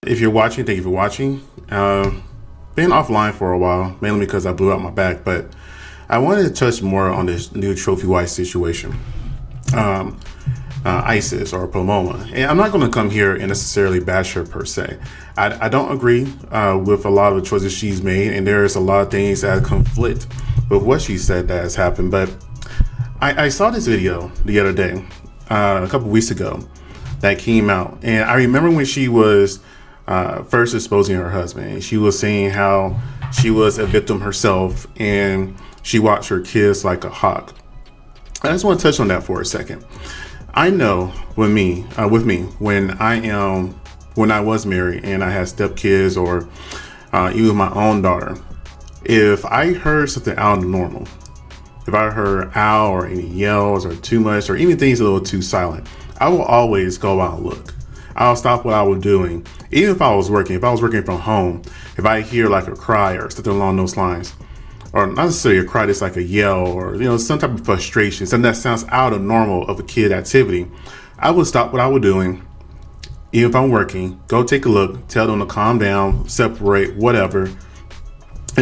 If you're watching, thank you for watching. Been offline for a while, mainly because I blew out my back, but I wanted to touch more on this new trophy wife situation. ISIS or Pomona. And I'm not going to come here and necessarily bash her per se. I don't agree with a lot of the choices she's made, and there's a lot of things that conflict with what she said that has happened. But I saw this video the other day, a couple weeks ago, that came out, and I remember when she was first exposing her husband, and she was saying how she was a victim herself and she watched her kids like a hawk. I just want to touch on that for a second. I know with me, when I was married and I had stepkids or even my own daughter, if I heard something out of the normal, if I heard ow or any yells or too much or even things a little too silent, I will always go out and look. I'll stop what I was doing. Even if I was working from home, if I hear like a cry or something along those lines, or not necessarily a cry, just like a yell or, some type of frustration, something that sounds out of normal of a kid activity, I would stop what I was doing, even if I'm working, go take a look, tell them to calm down, separate, whatever, and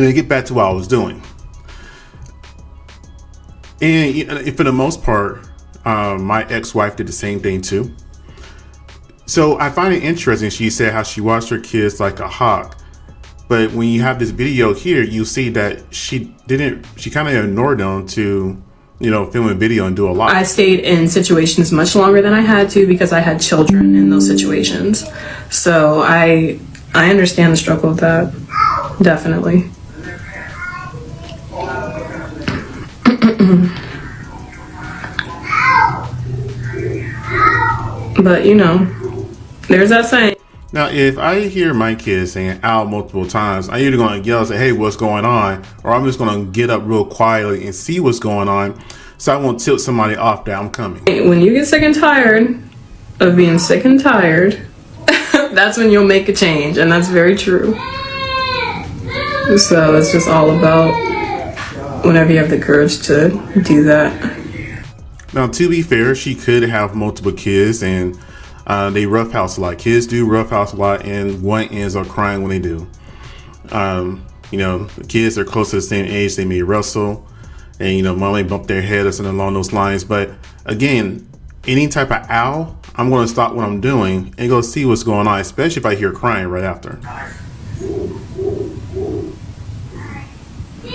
then get back to what I was doing. And for the most part, my ex-wife did the same thing too. So I find it interesting. She said how she watched her kids like a hawk. But when you have this video here, you see that she kind of ignored them to, film a video and do a lot. I stayed in situations much longer than I had to because I had children in those situations. So I understand the struggle of that, definitely. But there's that saying. Now, if I hear my kids saying ow multiple times, I'm either going to yell and say, hey, what's going on? Or I'm just going to get up real quietly and see what's going on so I won't tilt somebody off that I'm coming. When you get sick and tired of being sick and tired, that's when you'll make a change. And that's very true. So it's just all about whenever you have the courage to do that. Now, to be fair, she could have multiple kids and they roughhouse a lot. Kids do roughhouse a lot, and one ends up crying when they do. The kids are close to the same age. They may wrestle and, mommy bump their head or something along those lines. But again, any type of ow, I'm going to stop what I'm doing and go see what's going on, especially if I hear crying right after.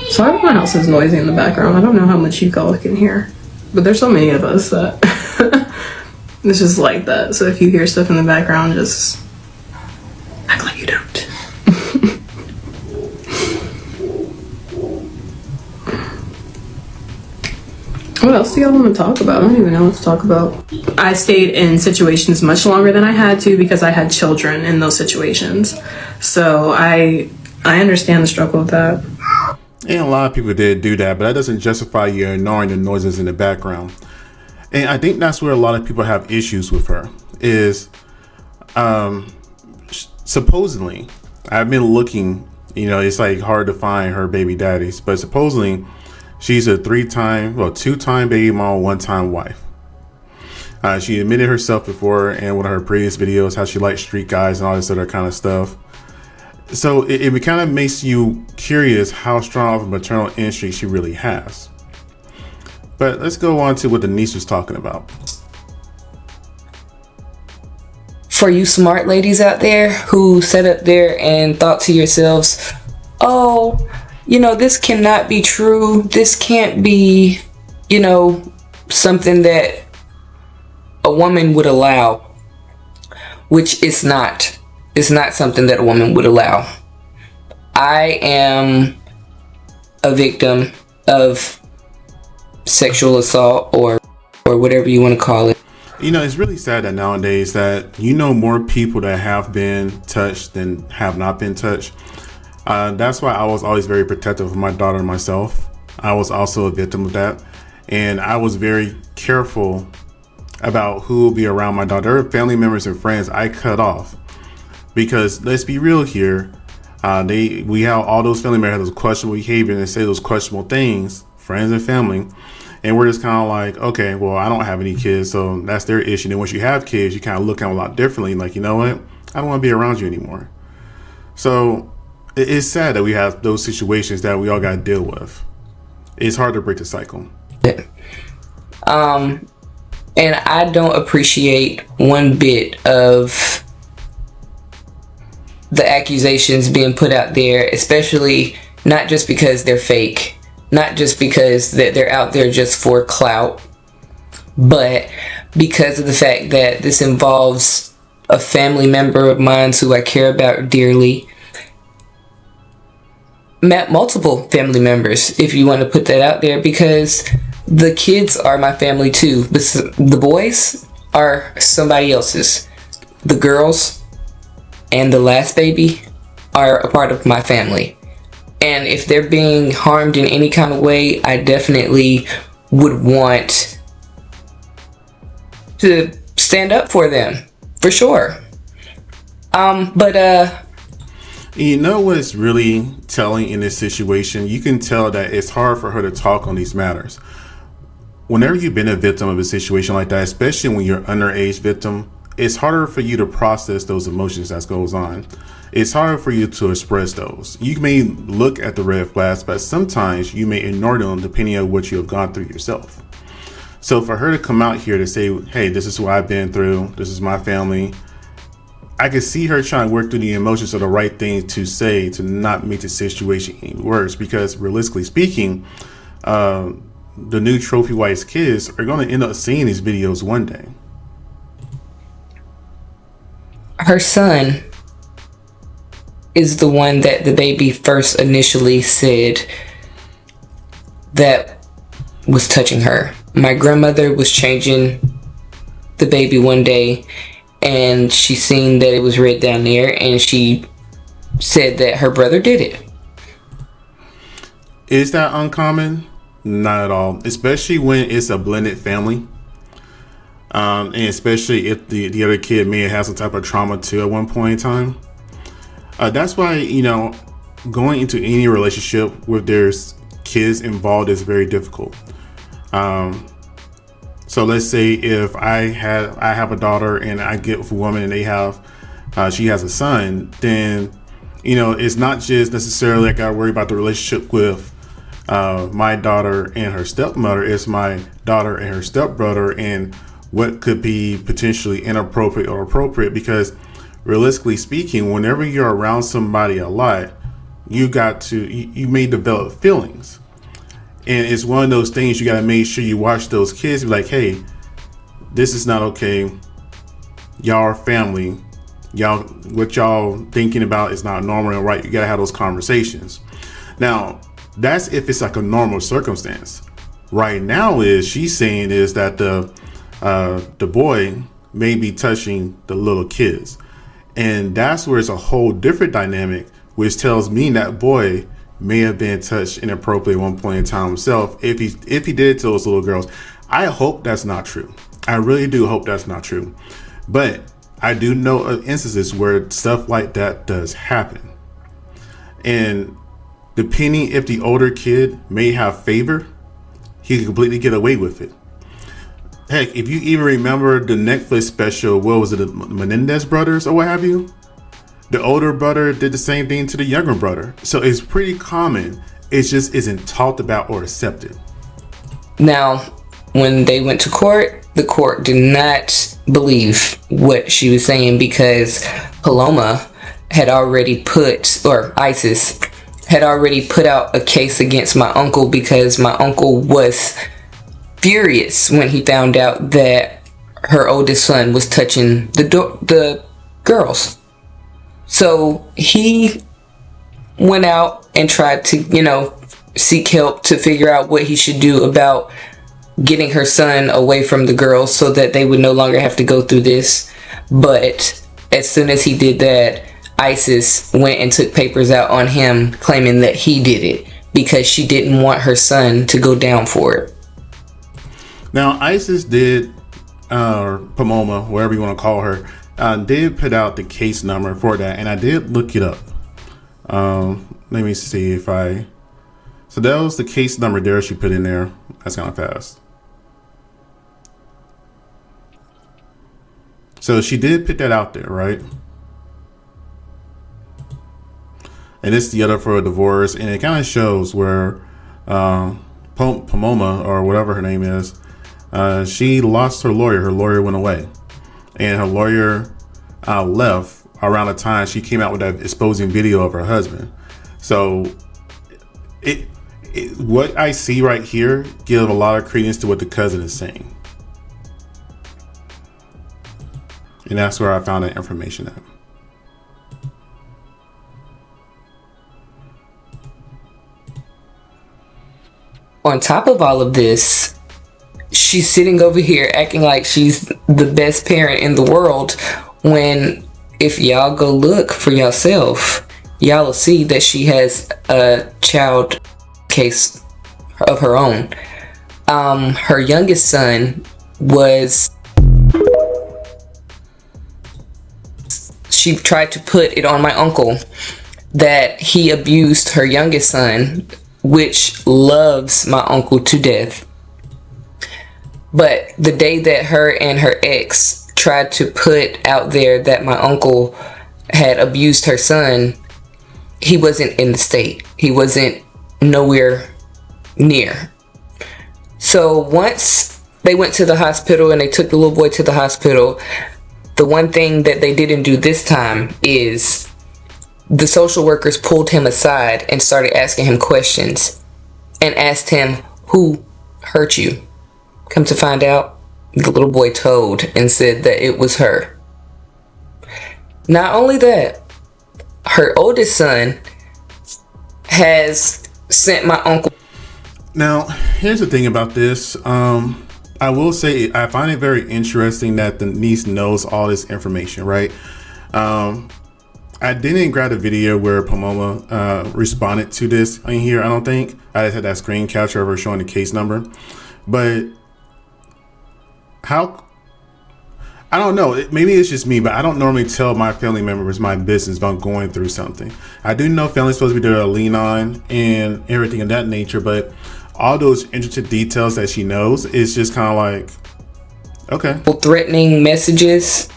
So everyone else is noisy in the background. I don't know how much you all can hear, but there's so many of us that it's just like that. So if you hear stuff in the background, just act like you don't. What else do y'all want to talk about? I don't even know what to talk about. I stayed in situations much longer than I had to because I had children in those situations. So I understand the struggle of that. And a lot of people did do that, but that doesn't justify you ignoring the noises in the background. And I think that's where a lot of people have issues with her is supposedly, I've been looking, it's like hard to find her baby daddies, but supposedly she's a two-time baby mom, one-time wife. She admitted herself before in one of her previous videos how she likes street guys and all this other kind of stuff. So it kind of makes you curious how strong of a maternal instinct she really has. But let's go on to what Denise was talking about. For you smart ladies out there who sat up there and thought to yourselves, oh, this cannot be true. This can't be, something that a woman would allow, which it's not. It's not something that a woman would allow. I am a victim of sexual assault or whatever you want to call it. It's really sad that nowadays that more people that have been touched than have not been touched. That's why I was always very protective of my daughter and myself. I was also a victim of that, and I was very careful about who will be around my daughter. There are family members and friends I cut off because let's be real here. We have all those family members have those questionable behavior and they say those questionable things, friends and family. And we're just kind of like, okay, well, I don't have any kids, so that's their issue. And once you have kids, you kind of look at them a lot differently. Like, you know what? I don't want to be around you anymore. So it's sad that we have those situations that we all got to deal with. It's hard to break the cycle. And I don't appreciate one bit of the accusations being put out there, especially not just because they're fake, not just because that they're out there just for clout, but because of the fact that this involves a family member of mine who I care about dearly. Multiple family members, if you want to put that out there, because the kids are my family too. The boys are somebody else's. The girls and the last baby are a part of my family. And if they're being harmed in any kind of way, I definitely would want to stand up for them, for sure. You know what's really telling in this situation? You can tell that it's hard for her to talk on these matters. Whenever you've been a victim of a situation like that, especially when you're an underage victim, it's harder for you to process those emotions that goes on. It's harder for you to express those. You may look at the red flags, but sometimes you may ignore them depending on what you have gone through yourself. So for her to come out here to say, hey, this is what I've been through, this is my family, I can see her trying to work through the emotions of the right thing to say to not make the situation any worse, because realistically speaking, the new trophy wife's kids are going to end up seeing these videos one day. Her son is the one that the baby first initially said that was touching her. My grandmother was changing the baby one day, and she seen that it was red down there, and she said that her brother did it. Is that uncommon? Not at all, especially when it's a blended family. And especially if the other kid may have had some type of trauma too at one point in time. That's why, going into any relationship where there's kids involved is very difficult. So let's say if I have a daughter and I get with a woman and she has a son, then it's not just necessarily I gotta worry about the relationship with my daughter and her stepmother. It's my daughter and her stepbrother and what could be potentially inappropriate or appropriate, because realistically speaking, whenever you're around somebody a lot, you may develop feelings. And it's one of those things you got to make sure you watch those kids, be like, hey, this is not okay. Y'all are family. What y'all thinking about is not normal and right. You got to have those conversations. Now, that's if it's like a normal circumstance. Right now she's saying is that the boy may be touching the little kids. And that's where it's a whole different dynamic, which tells me that boy may have been touched inappropriately at one point in time himself. If he did it to those little girls, I hope that's not true. I really do hope that's not true. But I do know of instances where stuff like that does happen. And depending if the older kid may have favor, he can completely get away with it. Heck, if you even remember the Netflix special, what was it, the Menendez brothers or what have you? The older brother did the same thing to the younger brother. So it's pretty common. It just isn't talked about or accepted. Now, when they went to court, the court did not believe what she was saying, because Paloma had already ISIS had already put out a case against my uncle, because my uncle was furious when he found out that her oldest son was touching the girls. So he went out and tried to, seek help to figure out what he should do about getting her son away from the girls so that they would no longer have to go through this. But as soon as he did that, ISIS went and took papers out on him, claiming that he did it because she didn't want her son to go down for it. Now, ISIS did, Paloma, whatever you want to call her, did put out the case number for that, and I did look it up. Let me see if so that was the case number there she put in there. That's kind of fast. So she did put that out there, right? and it's the other for a divorce. And it kind of shows where Pomona, or whatever her name is, she lost her lawyer. Her lawyer went away, and her lawyer left around the time she came out with that exposing video of her husband. So what I see right here give a lot of credence to what the cousin is saying. And that's where I found that information at. On top of all of this, she's sitting over here acting like she's the best parent in the world, when if y'all go look for yourself, y'all will see that she has a child case of her own. Her youngest son was, she tried to put it on my uncle that he abused her youngest son, which loves my uncle to death. But the day that her and her ex tried to put out there that my uncle had abused her son, he wasn't in the state. He wasn't nowhere near. So once they went to the hospital and they took the little boy to the hospital, the one thing that they didn't do this time is the social workers pulled him aside and started asking him questions and asked him, who hurt you? Come to find out, the little boy told and said that it was her. Not only that, her oldest son has sent my uncle. Now, here's the thing about this. I will say I find it very interesting that the niece knows all this information, right? I didn't grab the video where Pomona responded to this in here. I don't think. I just had that screen capture of her showing the case number. But how? I don't know. Maybe it's just me, but I don't normally tell my family members my business if I'm going through something. I do know family's supposed to be there to lean on and everything of that nature, but all those intricate details that she knows is just kind of like, okay. Threatening messages.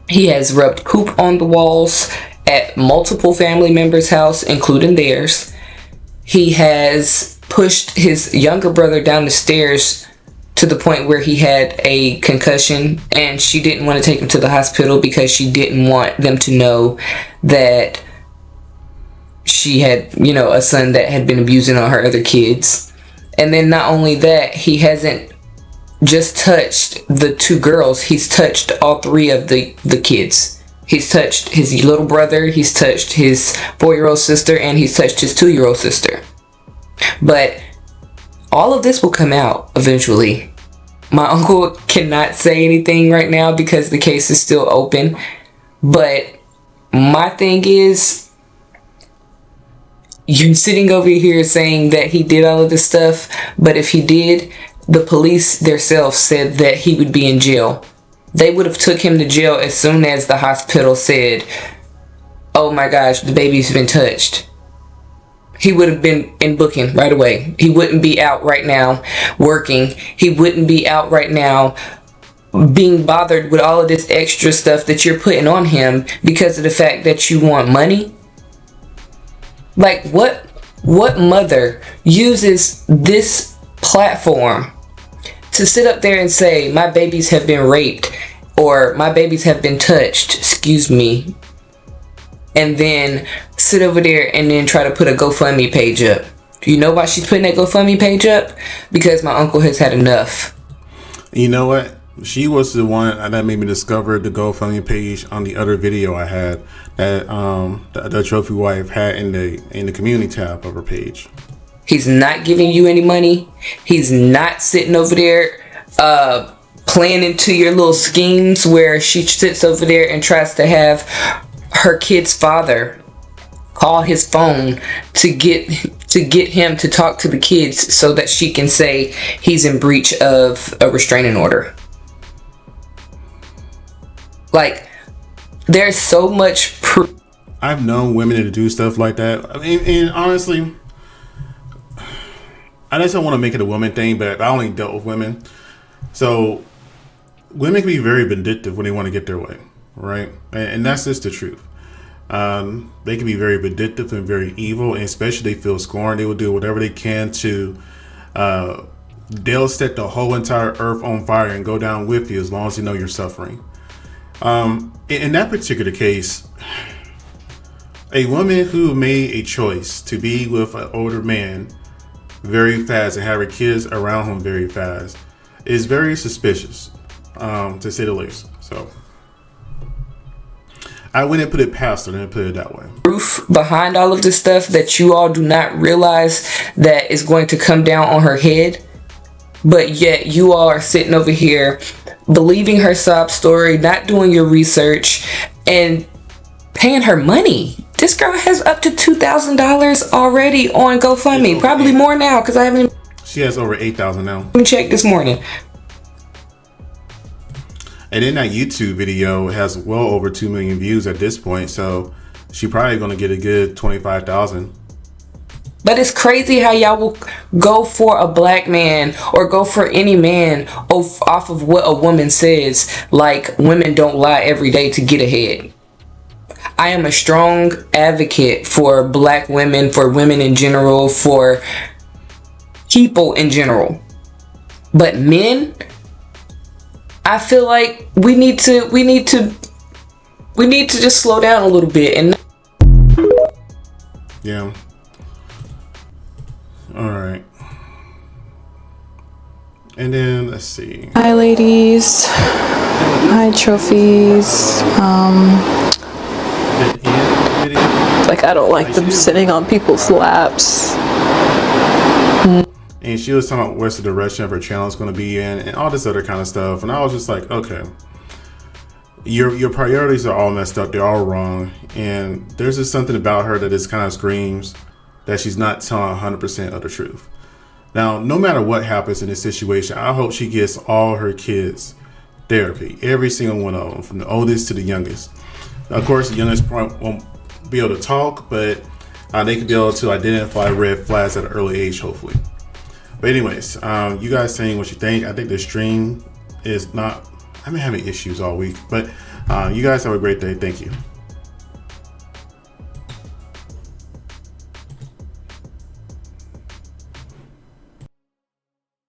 He has rubbed poop on the walls at multiple family members' house, including theirs. He has pushed his younger brother down the stairs to the point where he had a concussion, and she didn't want to take him to the hospital because she didn't want them to know that she had, you know, a son that had been abusing all her other kids. And then not only that, he hasn't just touched the two girls, he's touched all three of the kids. He's touched his little brother, he's touched his 4-year-old sister, and he's touched his 2-year-old sister. But all of this will come out eventually. My uncle cannot say anything right now because the case is still open. But my thing is, you sitting over here saying that he did all of this stuff, but if he did, the police themselves said that he would be in jail. They would have took him to jail as soon as the hospital said, oh my gosh, the baby's been touched. He would have been in booking right away. He wouldn't be out right now working. He wouldn't be out right now being bothered with all of this extra stuff that you're putting on him because of the fact that you want money. Like, what mother uses this platform to sit up there and say, my babies have been raped or my babies have been touched, excuse me, and then sit over there and then try to put a GoFundMe page up? Do you know why she's putting that GoFundMe page up? Because my uncle has had enough. You know what? She was the one that made me discover the GoFundMe page on the other video I had that the trophy wife had in the community tab of her page. He's not giving you any money. He's not sitting over there planning to your little schemes where she sits over there and tries to have her kid's father call his phone to get him to talk to the kids so that she can say he's in breach of a restraining order. Like, there's so much proof. I've known women to do stuff like that. I mean, and honestly, I just don't want to make it a woman thing, but I only dealt with women. So women can be very vindictive when they want to get their way, right? And that's just the truth. They can be very vindictive and very evil, and especially they feel scorned. They will do whatever they can to. They'll set the whole entire earth on fire and go down with you as long as they know you're suffering. In that particular case, a woman who made a choice to be with an older man very fast and have her kids around him very fast is very suspicious, to say the least. So I wouldn't put it past her, and put it that way. Proof behind all of this stuff that you all do not realize that is going to come down on her head, but yet you all are sitting over here believing her sob story, not doing your research, and paying her money. This girl has up to $2,000 already on GoFundMe. Probably more now, because I haven't. She has over 8,000 now. Even checked this morning. And then that YouTube video has well over 2 million views at this point, so she probably gonna get a good 25,000. But it's crazy how y'all will go for a black man or go for any man off of what a woman says. Like, women don't lie every day to get ahead. I am a strong advocate for black women, for women in general, for people in general. But men, I feel like we need to just slow down a little bit. And yeah. All right. And then let's see. Hi ladies. Hi trophies. Like, I don't like them sitting on people's laps. And she was talking about what's the direction of her channel is going to be in and all this other kind of stuff. And I was just like, okay, your priorities are all messed up. They're all wrong. And there's just something about her that just kind of screams that she's not telling 100% of the truth. Now, no matter what happens in this situation, I hope she gets all her kids therapy, every single one of them, from the oldest to the youngest. Now, of course, the youngest won't be able to talk, but they can be able to identify red flags at an early age, hopefully. But anyways, you guys saying what you think. I think the stream is not, I've been having issues all week, but you guys have a great day. Thank you.